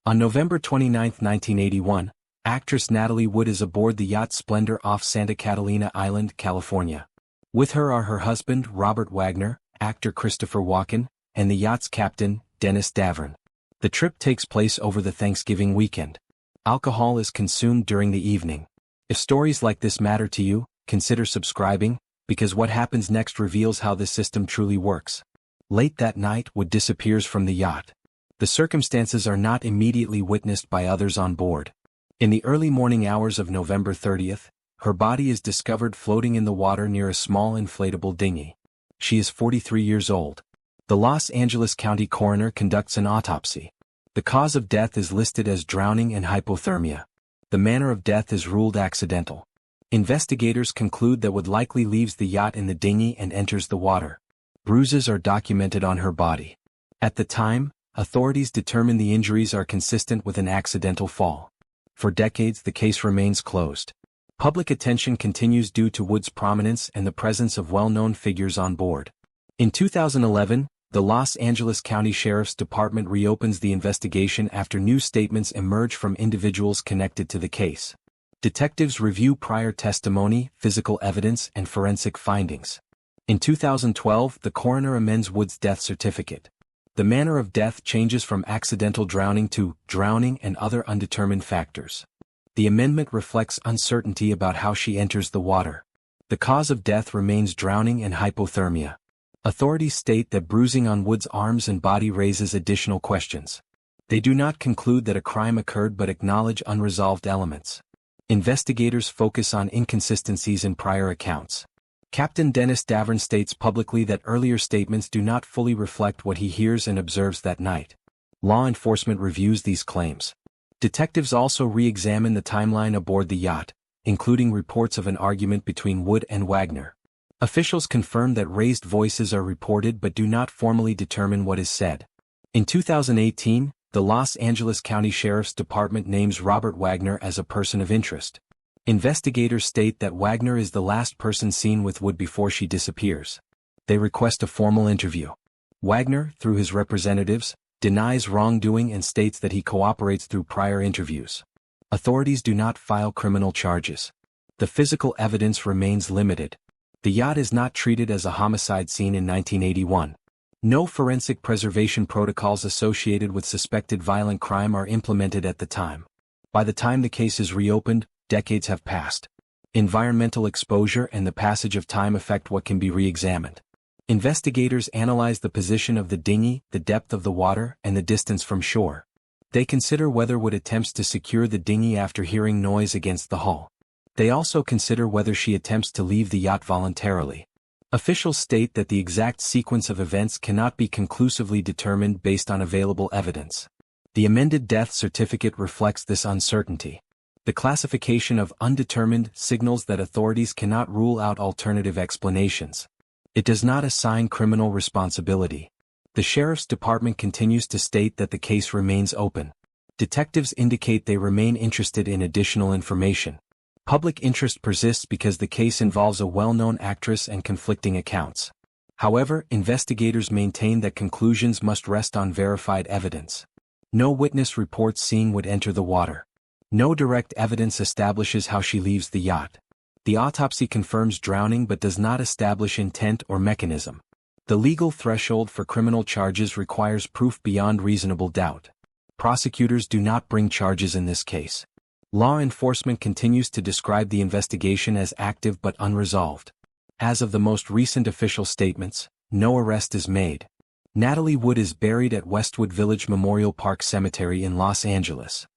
On November 29, 1981, actress Natalie Wood is aboard the yacht Splendor off Santa Catalina Island, California. With her are her husband, Robert Wagner, actor Christopher Walken, and the yacht's captain, Dennis Davern. The trip takes place over the Thanksgiving weekend. Alcohol is consumed during the evening. If stories like this matter to you, consider subscribing, because what happens next reveals how this system truly works. Late that night, Wood disappears from the yacht. The circumstances are not immediately witnessed by others on board. In the early morning hours of November 30th, her body is discovered floating in the water near a small inflatable dinghy. She is 43 years old. The Los Angeles County coroner conducts an autopsy. The cause of death is listed as drowning and hypothermia. The manner of death is ruled accidental. Investigators conclude that Wood likely leaves the yacht in the dinghy and enters the water. Bruises are documented on her body. At the time, authorities determine the injuries are consistent with an accidental fall. For decades, the case remains closed. Public attention continues due to Wood's prominence and the presence of well-known figures on board. In 2011, the Los Angeles County Sheriff's Department reopens the investigation after new statements emerge from individuals connected to the case. Detectives review prior testimony, physical evidence, and forensic findings. In 2012, the coroner amends Wood's death certificate. The manner of death changes from accidental drowning to drowning and other undetermined factors. The amendment reflects uncertainty about how she enters the water. The cause of death remains drowning and hypothermia. Authorities state that bruising on Wood's arms and body raises additional questions. They do not conclude that a crime occurred but acknowledge unresolved elements. Investigators focus on inconsistencies in prior accounts. Captain Dennis Davern states publicly that earlier statements do not fully reflect what he hears and observes that night. Law enforcement reviews these claims. Detectives also re-examine the timeline aboard the yacht, including reports of an argument between Wood and Wagner. Officials confirm that raised voices are reported but do not formally determine what is said. In 2018, the Los Angeles County Sheriff's Department names Robert Wagner as a person of interest. Investigators state that Wagner is the last person seen with Wood before she disappears. They request a formal interview. Wagner, through his representatives, denies wrongdoing and states that he cooperates through prior interviews. Authorities do not file criminal charges. The physical evidence remains limited. The yacht is not treated as a homicide scene in 1981. No forensic preservation protocols associated with suspected violent crime are implemented at the time. By the time the case is reopened, decades have passed. Environmental exposure and the passage of time affect what can be re-examined. Investigators analyze the position of the dinghy, the depth of the water, and the distance from shore. They consider whether Wood attempts to secure the dinghy after hearing noise against the hull. They also consider whether she attempts to leave the yacht voluntarily. Officials state that the exact sequence of events cannot be conclusively determined based on available evidence. The amended death certificate reflects this uncertainty. The classification of undetermined signals that authorities cannot rule out alternative explanations. It does not assign criminal responsibility. The Sheriff's Department continues to state that the case remains open. Detectives indicate they remain interested in additional information. Public interest persists because the case involves a well-known actress and conflicting accounts. However, investigators maintain that conclusions must rest on verified evidence. No witness reports seeing Wood enter the water. No direct evidence establishes how she leaves the yacht. The autopsy confirms drowning but does not establish intent or mechanism. The legal threshold for criminal charges requires proof beyond reasonable doubt. Prosecutors do not bring charges in this case. Law enforcement continues to describe the investigation as active but unresolved. As of the most recent official statements, no arrest is made. Natalie Wood is buried at Westwood Village Memorial Park Cemetery in Los Angeles.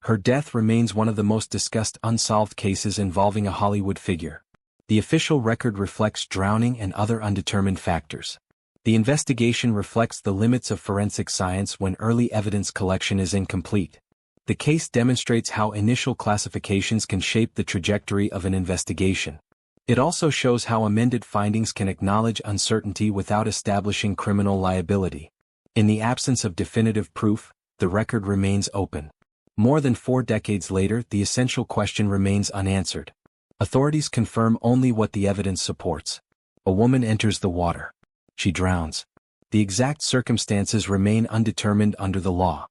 Her death remains one of the most discussed unsolved cases involving a Hollywood figure. The official record reflects drowning and other undetermined factors. The investigation reflects the limits of forensic science when early evidence collection is incomplete. The case demonstrates how initial classifications can shape the trajectory of an investigation. It also shows how amended findings can acknowledge uncertainty without establishing criminal liability. In the absence of definitive proof, the record remains open. More than 4 decades later, the essential question remains unanswered. Authorities confirm only what the evidence supports. A woman enters the water. She drowns. The exact circumstances remain undetermined under the law.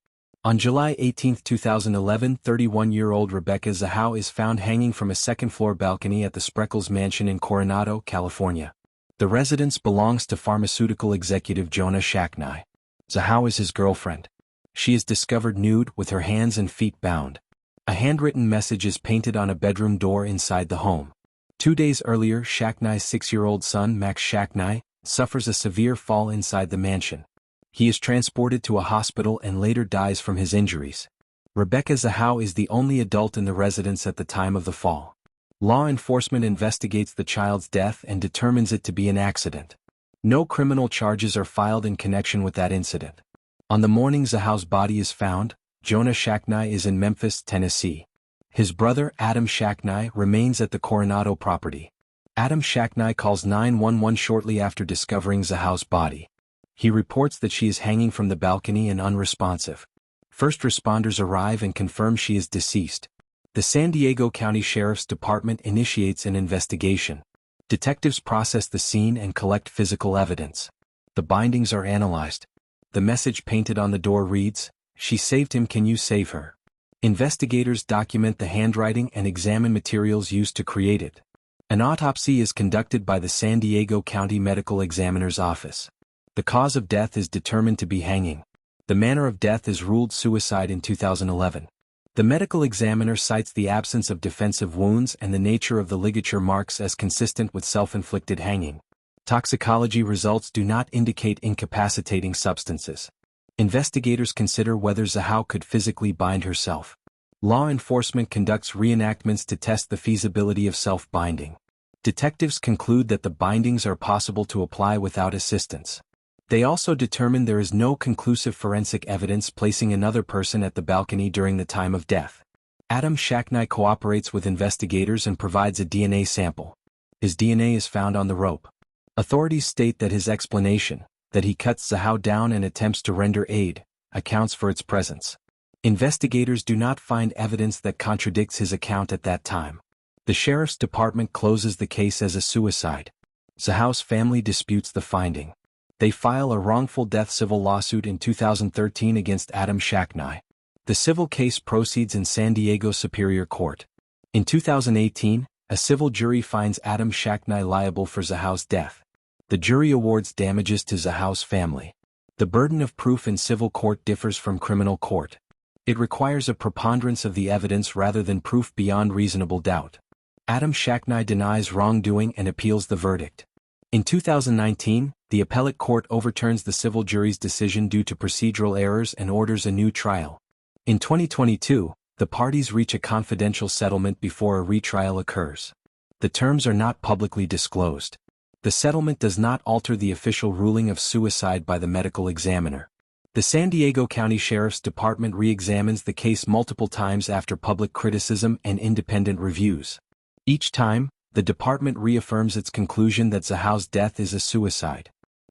On July 18, 2011, 31-year-old Rebecca Zahau is found hanging from a second-floor balcony at the Spreckels Mansion in Coronado, California. The residence belongs to pharmaceutical executive Jonah Shacknai. Zahau is his girlfriend. She is discovered nude with her hands and feet bound. A handwritten message is painted on a bedroom door inside the home. 2 days earlier, Shacknai's 6-year-old son, Max Shacknai, suffers a severe fall inside the mansion. He is transported to a hospital and later dies from his injuries. Rebecca Zahau is the only adult in the residence at the time of the fall. Law enforcement investigates the child's death and determines it to be an accident. No criminal charges are filed in connection with that incident. On the morning Zahau's body is found, Jonah Shacknai is in Memphis, Tennessee. His brother, Adam Shacknai, remains at the Coronado property. Adam Shacknai calls 911 shortly after discovering Zahau's body. He reports that she is hanging from the balcony and unresponsive. First responders arrive and confirm she is deceased. The San Diego County Sheriff's Department initiates an investigation. Detectives process the scene and collect physical evidence. The bindings are analyzed. The message painted on the door reads, "She saved him, can you save her?" Investigators document the handwriting and examine materials used to create it. An autopsy is conducted by the San Diego County Medical Examiner's Office. The cause of death is determined to be hanging. The manner of death is ruled suicide in 2011. The medical examiner cites the absence of defensive wounds and the nature of the ligature marks as consistent with self-inflicted hanging. Toxicology results do not indicate incapacitating substances. Investigators consider whether Zahau could physically bind herself. Law enforcement conducts reenactments to test the feasibility of self-binding. Detectives conclude that the bindings are possible to apply without assistance. They also determine there is no conclusive forensic evidence placing another person at the balcony during the time of death. Adam Shacknai cooperates with investigators and provides a DNA sample. His DNA is found on the rope. Authorities state that his explanation, that he cuts Zahau down and attempts to render aid, accounts for its presence. Investigators do not find evidence that contradicts his account at that time. The Sheriff's Department closes the case as a suicide. Zahau's family disputes the finding. They file a wrongful death civil lawsuit in 2013 against Adam Shacknai. The civil case proceeds in San Diego Superior Court. In 2018, a civil jury finds Adam Shacknai liable for Zahau's death. The jury awards damages to Zahau's family. The burden of proof in civil court differs from criminal court. It requires a preponderance of the evidence rather than proof beyond reasonable doubt. Adam Shacknai denies wrongdoing and appeals the verdict. In 2019, the appellate court overturns the civil jury's decision due to procedural errors and orders a new trial. In 2022, the parties reach a confidential settlement before a retrial occurs. The terms are not publicly disclosed. The settlement does not alter the official ruling of suicide by the medical examiner. The San Diego County Sheriff's Department re-examines the case multiple times after public criticism and independent reviews. Each time, the department reaffirms its conclusion that Zahau's death is a suicide.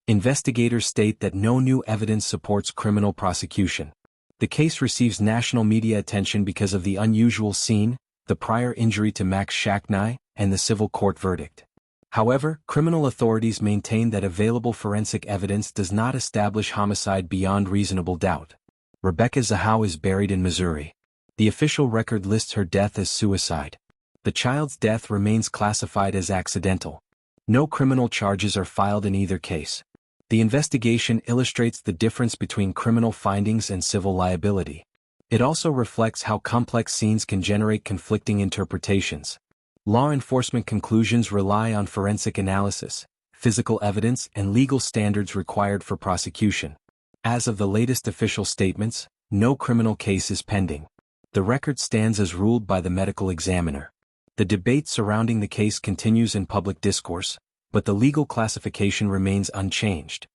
Investigators state that no new evidence supports criminal prosecution. The case receives national media attention because of the unusual scene, the prior injury to Max Shacknai, and the civil court verdict. However, criminal authorities maintain that available forensic evidence does not establish homicide beyond reasonable doubt. Rebecca Zahau is buried in Missouri. The official record lists her death as suicide. The child's death remains classified as accidental. No criminal charges are filed in either case. The investigation illustrates the difference between criminal findings and civil liability. It also reflects how complex scenes can generate conflicting interpretations. Law enforcement conclusions rely on forensic analysis, physical evidence, and legal standards required for prosecution. As of the latest official statements, no criminal case is pending. The record stands as ruled by the medical examiner. The debate surrounding the case continues in public discourse, but the legal classification remains unchanged.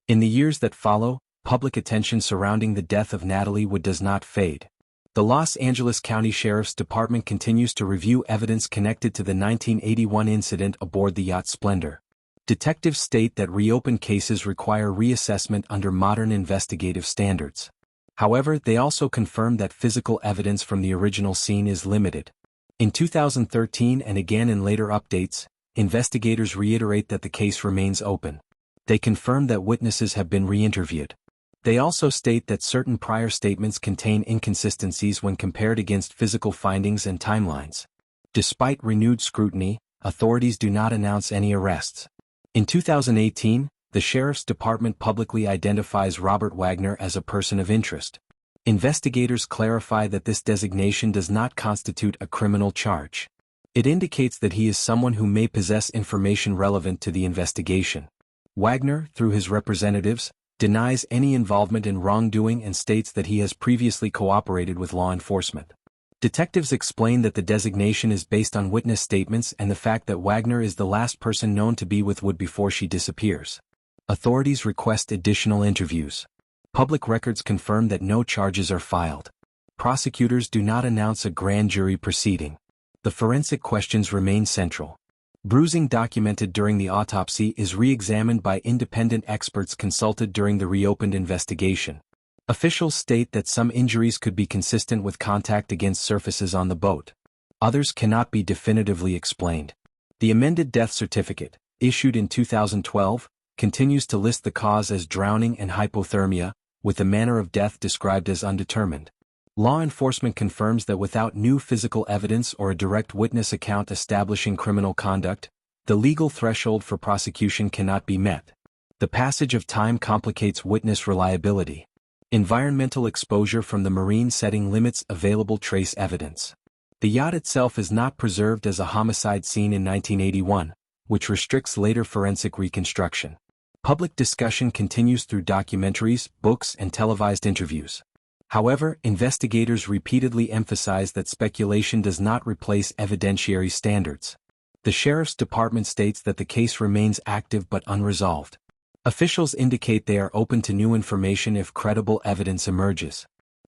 In the years that follow, public attention surrounding the death of Natalie Wood does not fade. The Los Angeles County Sheriff's Department continues to review evidence connected to the 1981 incident aboard the yacht Splendor. Detectives state that reopened cases require reassessment under modern investigative standards. However, they also confirm that physical evidence from the original scene is limited. In 2013 and again in later updates, investigators reiterate that the case remains open. They confirm that witnesses have been re-interviewed. They also state that certain prior statements contain inconsistencies when compared against physical findings and timelines. Despite renewed scrutiny, authorities do not announce any arrests. In 2018, the Sheriff's Department publicly identifies Robert Wagner as a person of interest. Investigators clarify that this designation does not constitute a criminal charge. It indicates that he is someone who may possess information relevant to the investigation. Wagner, through his representatives, denies any involvement in wrongdoing and states that he has previously cooperated with law enforcement. Detectives explain that the designation is based on witness statements and the fact that Wagner is the last person known to be with Wood before she disappears. Authorities request additional interviews. Public records confirm that no charges are filed. Prosecutors do not announce a grand jury proceeding. The forensic questions remain central. Bruising documented during the autopsy is re-examined by independent experts consulted during the reopened investigation. Officials state that some injuries could be consistent with contact against surfaces on the boat. Others cannot be definitively explained. The amended death certificate, issued in 2012, continues to list the cause as drowning and hypothermia, with the manner of death described as undetermined. Law enforcement confirms that without new physical evidence or a direct witness account establishing criminal conduct, the legal threshold for prosecution cannot be met. The passage of time complicates witness reliability. Environmental exposure from the marine setting limits available trace evidence. The yacht itself is not preserved as a homicide scene in 1981, which restricts later forensic reconstruction. Public discussion continues through documentaries, books, and televised interviews. However, investigators repeatedly emphasize that speculation does not replace evidentiary standards. The Sheriff's Department states that the case remains active but unresolved. Officials indicate they are open to new information if credible evidence emerges.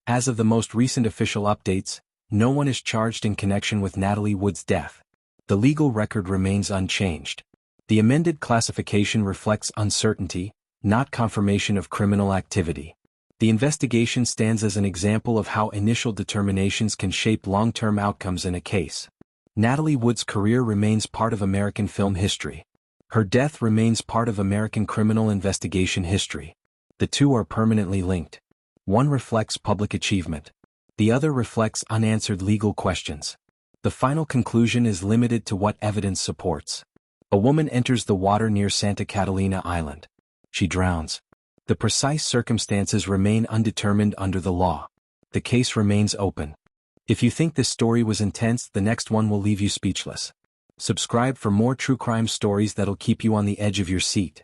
As of the most recent official updates, no one is charged in connection with Natalie Wood's death. The legal record remains unchanged. The amended classification reflects uncertainty, not confirmation of criminal activity. The investigation stands as an example of how initial determinations can shape long-term outcomes in a case. Natalie Wood's career remains part of American film history. Her death remains part of American criminal investigation history. The two are permanently linked. One reflects public achievement. The other reflects unanswered legal questions. The final conclusion is limited to what evidence supports. A woman enters the water near Santa Catalina Island. She drowns. The precise circumstances remain undetermined under the law. The case remains open. If you think this story was intense, the next one will leave you speechless. Subscribe for more true crime stories that'll keep you on the edge of your seat.